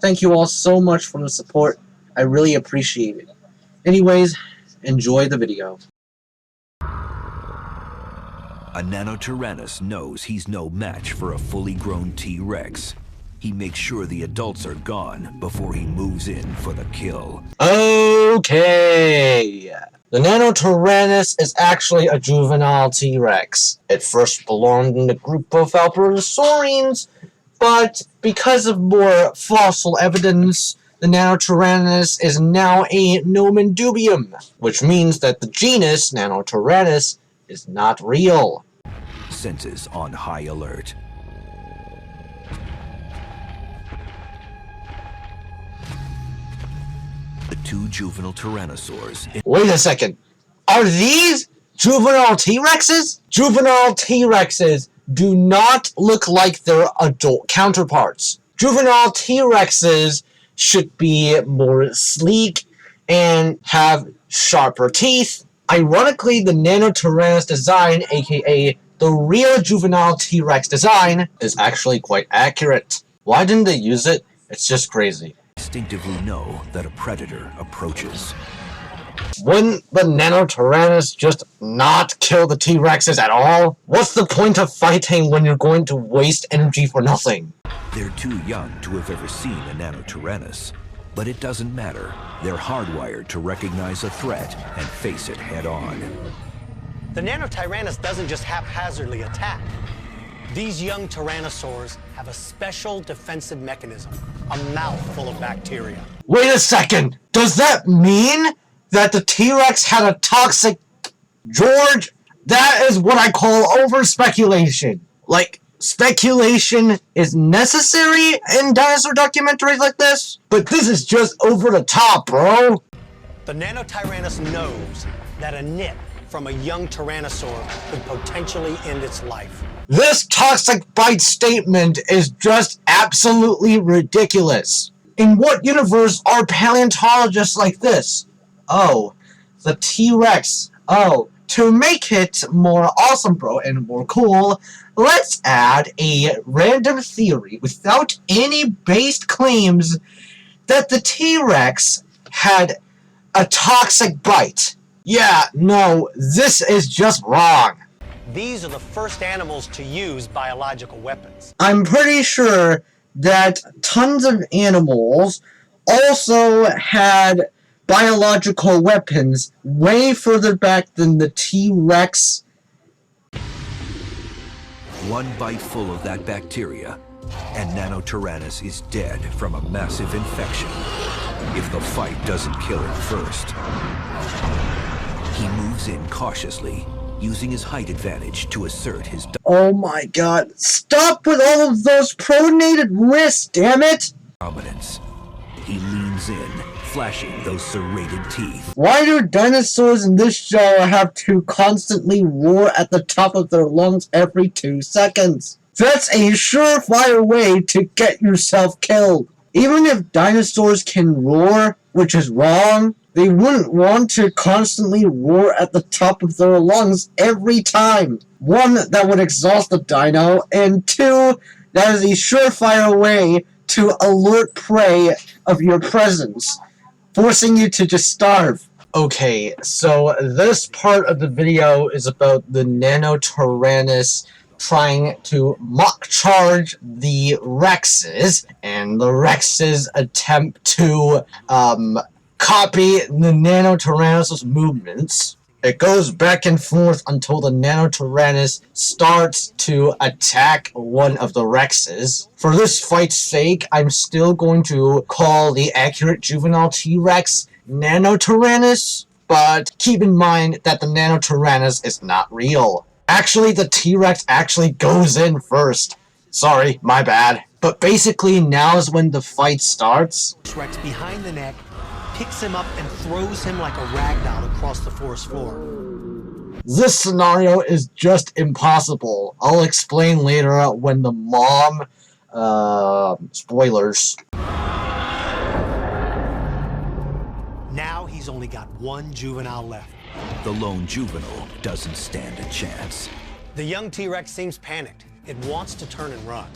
Thank you all so much for the support. I really appreciate it. Anyways, enjoy the video. A Nanotyrannus knows he's no match for a fully grown T-Rex. He makes sure the adults are gone before he moves in for the kill. Okay. The Nanotyrannus is actually a juvenile T-Rex. It first belonged in the group of Albertosaurians, but because of more fossil evidence, the Nanotyrannus is now a nomen dubium, which means that the genus Nanotyrannus is not real. Senses on high alert. The two juvenile Tyrannosaurs. Wait a second. Are these juvenile T-Rexes? Juvenile T-Rexes do not look like their adult counterparts. Juvenile T-Rexes should be more sleek and have sharper teeth. Ironically, the Nanotyrannus design, aka the real juvenile T-Rex design, is actually quite accurate. Why didn't they use it? It's just crazy. Instinctively know that a predator approaches. Wouldn't the Nanotyrannus just not kill the T-Rexes at all? What's the point of fighting when you're going to waste energy for nothing? They're too young to have ever seen a Nanotyrannus, but it doesn't matter. They're hardwired to recognize a threat and face it head-on. The Nanotyrannus doesn't just haphazardly attack. These young Tyrannosaurs have a special defensive mechanism, a mouth full of bacteria. Wait a second! Does that mean that the T-Rex had a toxic... George, that is what I call over-speculation. Like, speculation is necessary in dinosaur documentaries like this, but this is just over the top, bro. The Nanotyrannus knows that a nip from a young Tyrannosaur could potentially end its life. This toxic bite statement is just absolutely ridiculous. In what universe are paleontologists like this? Oh, the T-Rex. Oh, to make it more awesome, bro, and more cool, let's add a random theory without any based claims that the T-Rex had a toxic bite. Yeah, no, this is just wrong. These are the first animals to use biological weapons. I'm pretty sure that tons of animals also had biological weapons way further back than the T-Rex. One bite full of that bacteria, and Nanotyrannus is dead from a massive infection. If the fight doesn't kill him first. He moves in cautiously, using his height advantage to assert his... Oh my god, stop with all of those pronated wrists, damn it! Dominance. He leans in, flashing those serrated teeth. Why do dinosaurs in this show have to constantly roar at the top of their lungs every 2 seconds? That's a surefire way to get yourself killed. Even if dinosaurs can roar, which is wrong, they wouldn't want to constantly roar at the top of their lungs every time. One, that would exhaust the dino, and two, that is a surefire way to alert prey of your presence, forcing you to just starve. Okay, so this part of the video is about the Nanotyrannus trying to mock charge the Rexes, and the Rexes attempt to copy the Nanotyrannus' movements. It goes back and forth until the Nanotyrannus starts to attack one of the Rexes. For this fight's sake, I'm still going to call the accurate juvenile T-Rex Nanotyrannus, but keep in mind that the Nanotyrannus is not real. Actually, the T-Rex actually goes in first. Sorry, my bad. But basically, now is when the fight starts. Rex behind the neck, picks him up and throws him like a ragdoll across the forest floor. This scenario is just impossible. I'll explain later when the mom... spoilers. Now he's only got one juvenile left. The lone juvenile doesn't stand a chance. The young T-Rex seems panicked. It wants to turn and run,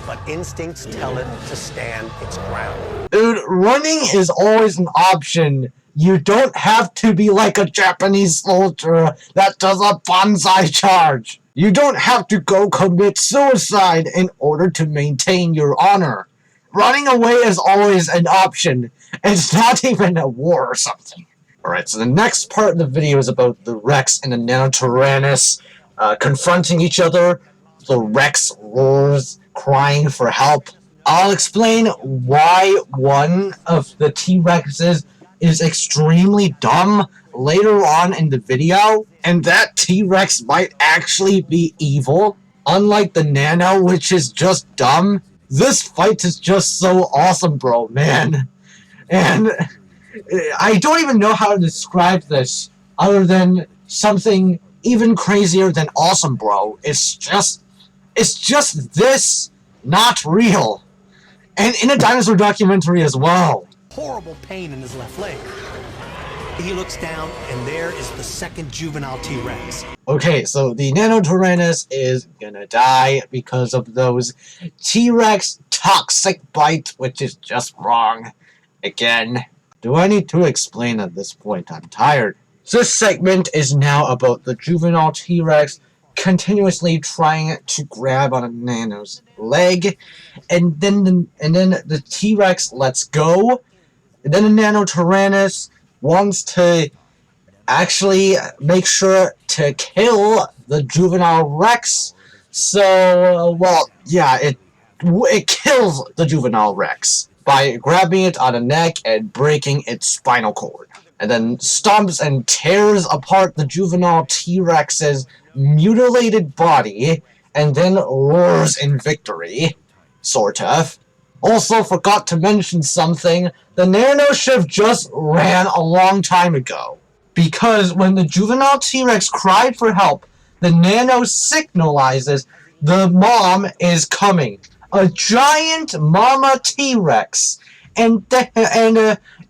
but instincts tell it to stand its ground. Dude, running is always an option. You don't have to be like a Japanese soldier that does a banzai charge. You don't have to go commit suicide in order to maintain your honor. Running away is always an option. It's not even a war or something. Alright, so the next part of the video is about the Rex and the Nanotyrannus confronting each other. The Rex roars, crying for help. I'll explain why one of the T-Rexes is extremely dumb later on in the video, and that T-Rex might actually be evil. Unlike the Nano, which is just dumb, this fight is just so awesome, bro, man. And I don't even know how to describe this other than something even crazier than awesome, bro. It's just this, not real. And in a dinosaur documentary as well. Horrible pain in his left leg. He looks down, and there is the second juvenile T-Rex. Okay, so the Nanotyrannus is gonna die because of those T-Rex toxic bite, which is just wrong. Again, do I need to explain at this point? I'm tired. This segment is now about the juvenile T-Rex continuously trying to grab on a Nano's leg, and then the T-Rex lets go, and then the Nanotyrannus wants to actually make sure to kill the juvenile Rex. So, well, yeah, it kills the juvenile Rex by grabbing it on the neck and breaking its spinal cord. And then stomps and tears apart the juvenile T-Rex's mutilated body, and then roars in victory. Sort of. Also forgot to mention something. The Nano ship just ran a long time ago. Because when the juvenile T-Rex cried for help, the Nano signalizes the mom is coming. A giant mama T-Rex. And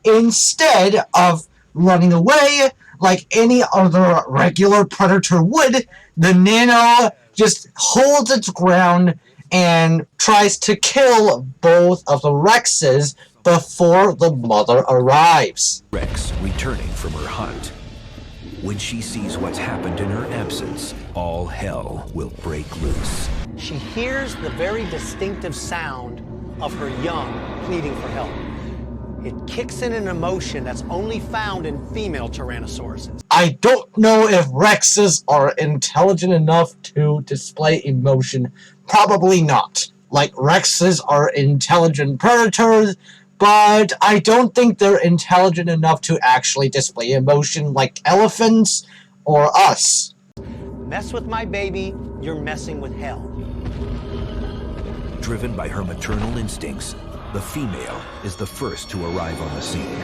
instead of running away like any other regular predator would, the Nano just holds its ground and tries to kill both of the Rexes before the mother arrives. Rex returning from her hunt. When she sees what's happened in her absence, all hell will break loose. She hears the very distinctive sound of her young pleading for help. It kicks in an emotion that's only found in female Tyrannosauruses. I don't know if Rexes are intelligent enough to display emotion. Probably not. Like, Rexes are intelligent predators, but I don't think they're intelligent enough to actually display emotion like elephants or us. Mess with my baby, you're messing with hell. Driven by her maternal instincts, the female is the first to arrive on the scene.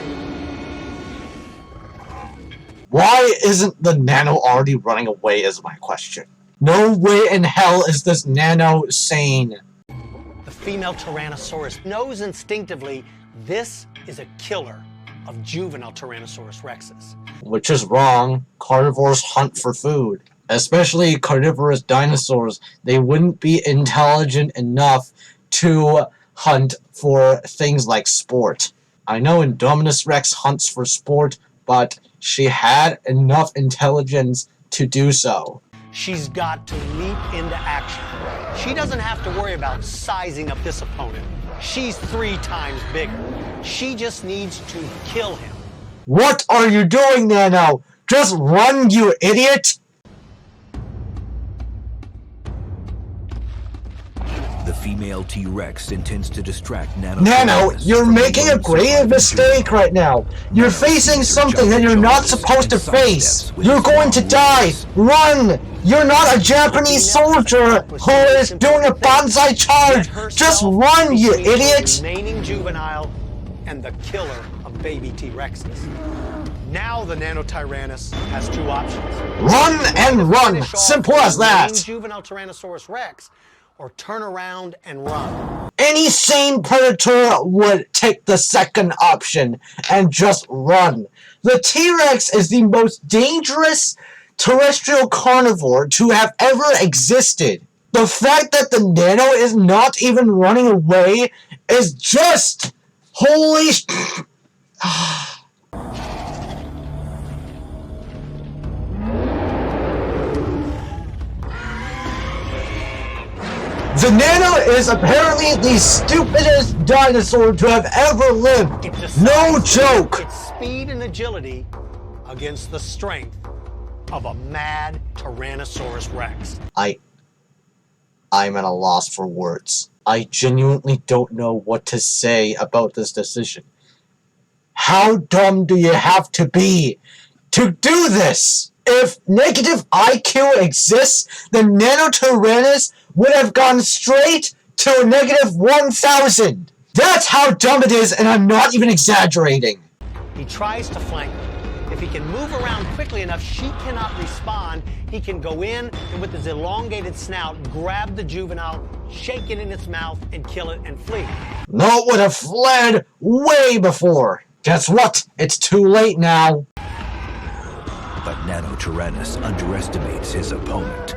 Why isn't the Nano already running away is my question. No way in hell is this Nano sane. The female Tyrannosaurus knows instinctively this is a killer of juvenile Tyrannosaurus rexes. Which is wrong. Carnivores hunt for food. Especially carnivorous dinosaurs. They wouldn't be intelligent enough to hunt for things like sport. I know Indominus Rex hunts for sport, but she had enough intelligence to do so. She's got to leap into action. She doesn't have to worry about sizing up this opponent. She's 3 times bigger. She just needs to kill him. What are you doing, Nano? Just run, you idiot! The female T-Rex intends to distract Nano, you're making a grave mistake right now. You're facing something that you're not supposed to face. You're going to die. Run! You're not a Japanese soldier who is doing a banzai charge. Just run, you idiot! Remaining juvenile and the killer of baby T-Rexes. Now the Nanotyrannus has 2 options. Run and run. Simple as that. Juvenile Tyrannosaurus Rex, or turn around and run. Any sane predator would take the second option and just run. The T-Rex is the most dangerous terrestrial carnivore to have ever existed. The fact that the Nano is not even running away is just... holy sh... The Nano is apparently the stupidest dinosaur to have ever lived. No joke. Its speed and agility against the strength of a mad Tyrannosaurus Rex. I'm at a loss for words. I genuinely don't know what to say about this decision. How dumb do you have to be to do this? If negative IQ exists, then Nanotyrannus would have gone straight to a negative 1,000. That's how dumb it is, and I'm not even exaggerating. He tries to flank her. If he can move around quickly enough, she cannot respond. He can go in and with his elongated snout, grab the juvenile, shake it in its mouth, and kill it and flee. No, it would have fled way before. Guess what? It's too late now. But Nanotyrannus underestimates his opponent.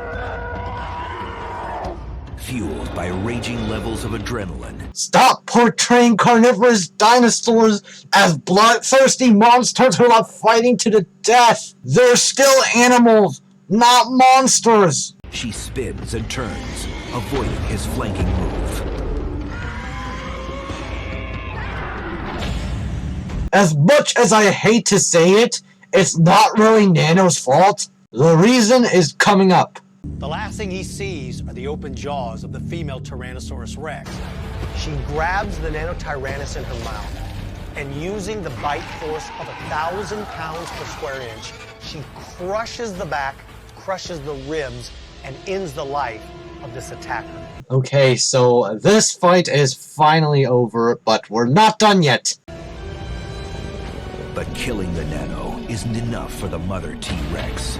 Fueled by raging levels of adrenaline. Stop portraying carnivorous dinosaurs as bloodthirsty monsters who are fighting to the death. They're still animals, not monsters. She spins and turns, avoiding his flanking move. As much as I hate to say it, it's not really Nano's fault. The reason is coming up. The last thing he sees are the open jaws of the female Tyrannosaurus Rex. She grabs the Nanotyrannus in her mouth, and using the bite force of 1,000 pounds per square inch, she crushes the back, crushes the ribs, and ends the life of this attacker. Okay, so this fight is finally over, but we're not done yet. But killing the Nano isn't enough for the mother T-Rex.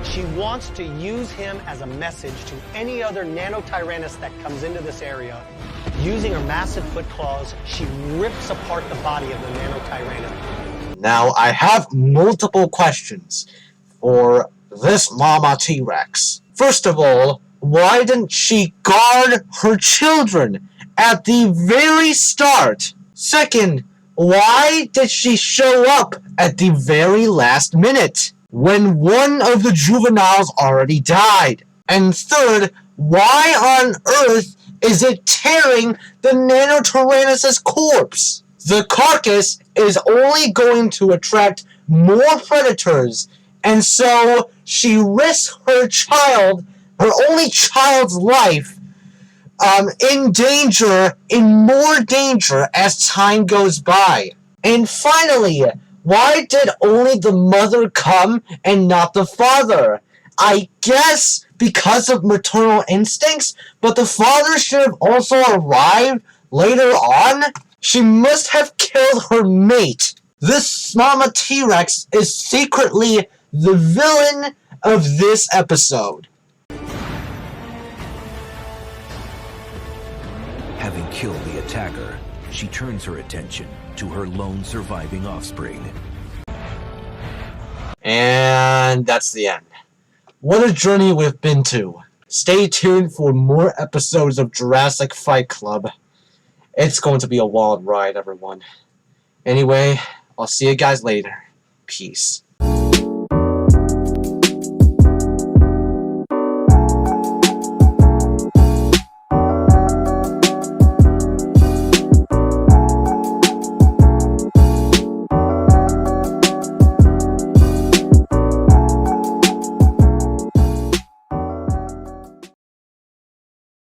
She wants to use him as a message to any other Nanotyrannus that comes into this area. Using her massive foot claws, she rips apart the body of the Nanotyrannus. Now, I have multiple questions for this Mama T-Rex. First of all, why didn't she guard her children at the very start? Second, why did she show up at the very last minute when one of the juveniles already died? And third, why on earth is it tearing the Nanotyrannus' corpse? The carcass is only going to attract more predators, and so she risks her child, her only child's life, in more danger as time goes by. And finally, why did only the mother come and not the father? I guess because of maternal instincts, but the father should have also arrived later on? She must have killed her mate. This Mama T-Rex is secretly the villain of this episode. Having killed the attacker, she turns her attention to her lone surviving offspring. And that's the end. What a journey we've been to. Stay tuned for more episodes of Jurassic Fight Club. It's going to be a wild ride, everyone. Anyway, I'll see you guys later. Peace.